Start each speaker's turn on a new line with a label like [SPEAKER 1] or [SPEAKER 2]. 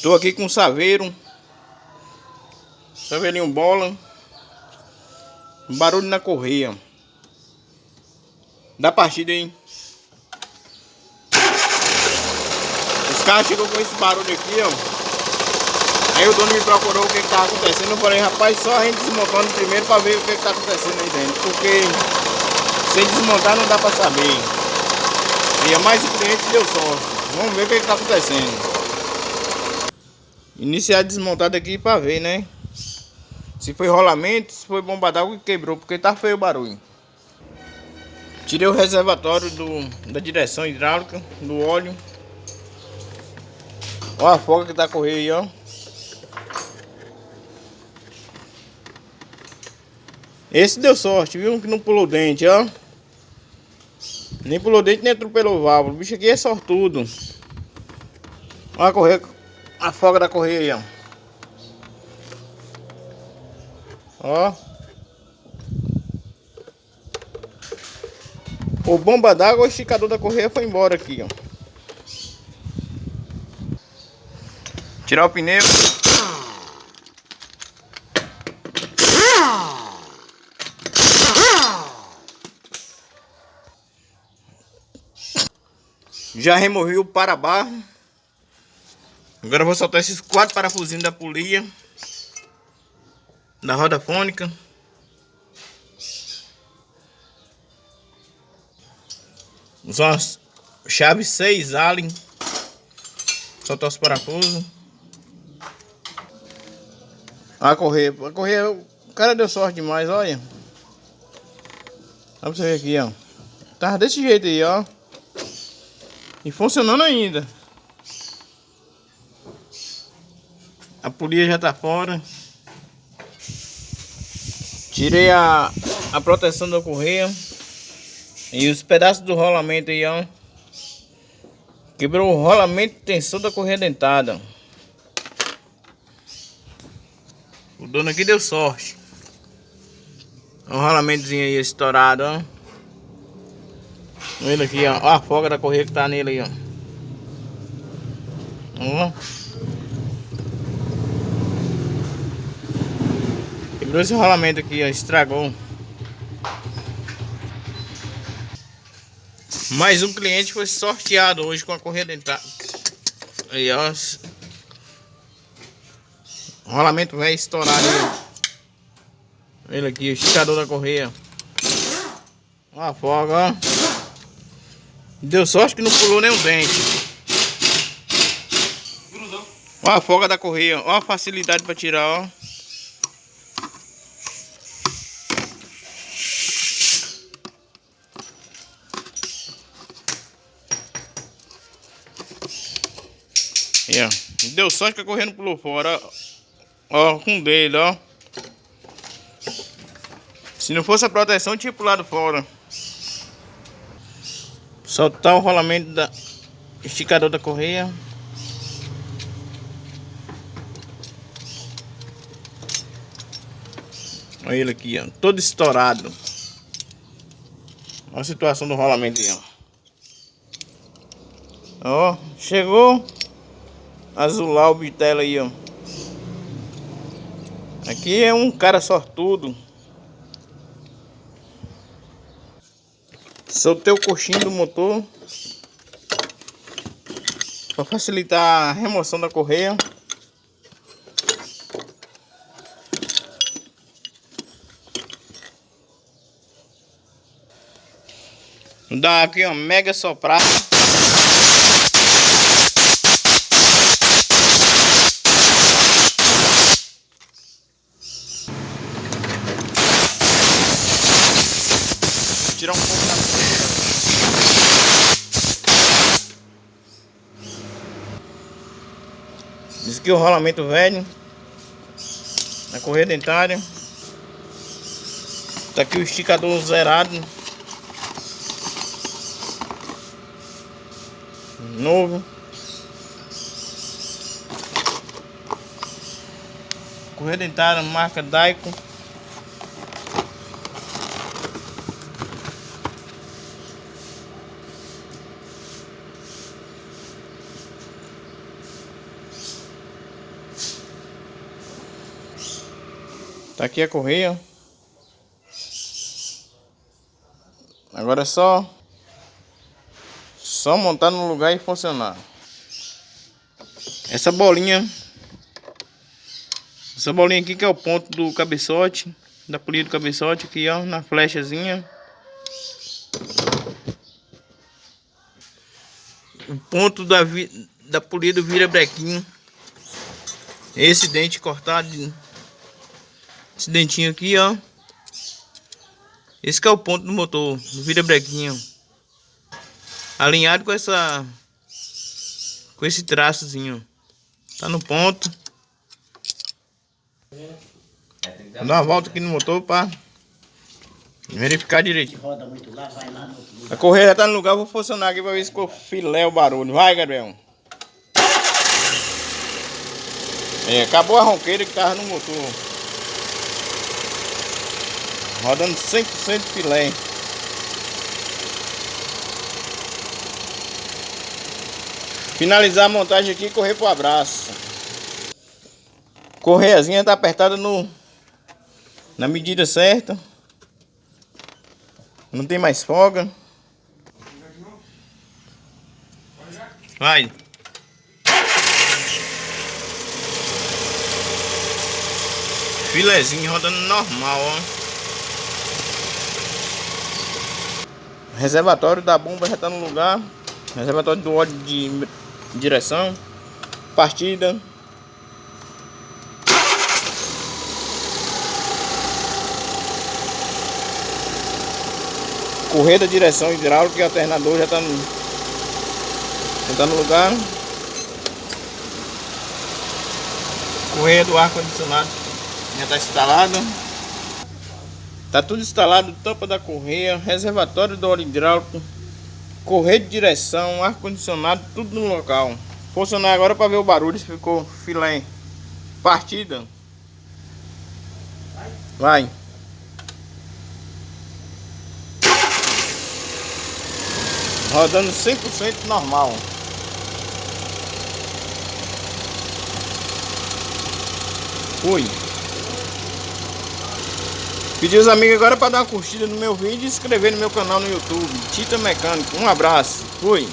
[SPEAKER 1] Tô aqui com um saveiro. Saveirinho bola. Barulho na correia. Da partida, hein? Os caras chegou com esse barulho aqui, ó. Aí o dono me procurou o que tá acontecendo. Eu falei, rapaz, só a gente desmontando primeiro pra ver o que tá acontecendo aí dentro. Porque sem desmontar não dá pra saber. E é mais o cliente que deu sorte. Vamos ver o que tá acontecendo. Iniciar desmontado aqui pra ver, né? Se foi rolamento, se foi bomba d'água que quebrou, porque tá feio o barulho. Tirei o reservatório da direção hidráulica, do óleo. Olha a folga que tá correndo aí, ó. Esse deu sorte, viu? Que não pulou dente, ó. Nem pulou dente, nem atropelou válvula. O bicho aqui é sortudo. Olha a correia, a folga da correia aí, ó. O bomba d'água, o esticador da correia foi embora aqui, ó. Tirar o pneu. Já removi o para-barro. Agora eu vou soltar esses 4 parafusinhos da polia, da roda fônica. Usar uma chave 6 Allen. Soltar os parafusos. A correia, o cara deu sorte demais, olha. Dá pra você ver aqui, ó. Tava desse jeito aí, ó. E funcionando ainda. A polia já tá fora. Tirei a proteção da correia. E os pedaços do rolamento aí, ó. Quebrou o rolamento de tensão da correia dentada. O dono aqui deu sorte. Olha o rolamentozinho aí estourado, ó. Olha ele aqui, ó. Olha a folga da correia que tá nele aí, ó. Ó. Quebrou esse rolamento aqui, ó. Estragou. Mais um cliente foi sorteado hoje com a correia dentada. Aí, ó. Rolamento velho estourado aí. Ele aqui, o esticador da correia. Olha a folga, ó. Deu sorte que não pulou nem um dente. Olha a folga da correia. Olha a facilidade para tirar, ó. Aí, ó. Deu sorte que a correia não pulou fora. Ó, com o dedo, ó. Se não fosse a proteção, tinha pulado fora. Soltar o rolamento da esticador da correia. Olha ele aqui, ó. Todo estourado. Olha a situação do rolamento aí, ó. Ó, chegou azular o bitelo aí, ó. Aqui é um cara sortudo. Soltei o coxinho do motor para facilitar a remoção da correia. Dá aqui uma mega soprada. Tirar um pouco da correia. Isso aqui é o rolamento velho na correia dentária. Tá aqui o esticador zerado. Novo. Correia dentária marca Daico. Tá aqui a correia. Agora é só montar no lugar e funcionar. Essa bolinha aqui que é o ponto do cabeçote, da polia do cabeçote aqui, ó, na flechazinha. O ponto da polia do virabrequim. Esse dente cortado, esse dentinho aqui, ó. Esse que é o ponto do motor, do virabrequinho. Alinhado com esse traçozinho. Tá no ponto. Vou dar uma volta aqui no motor para verificar direitinho. A correia já tá no lugar, vou funcionar aqui para ver se ficou filé o barulho. Vai, Gabriel. Acabou a ronqueira que tava no motor. Rodando 100% filé. Finalizar a montagem aqui e correr pro abraço. Correiazinha tá apertada na medida certa. Não tem mais folga. Vai. Filezinho rodando normal, ó. Reservatório da bomba já tá no lugar. Reservatório do óleo de direção. Partida. Correia da direção hidráulica e alternador já tá no lugar. Correia do ar condicionado já tá instalada. Tá tudo instalado, tampa da correia, reservatório do óleo hidráulico, correia de direção, ar condicionado, tudo no local. Vou funcionar agora para ver o barulho se ficou filé. Partida. Vai. Rodando 100% normal. Fui. Pedi os amigos agora para dar uma curtida no meu vídeo e se inscrever no meu canal no YouTube, Tita Mecânico. Um abraço. Fui.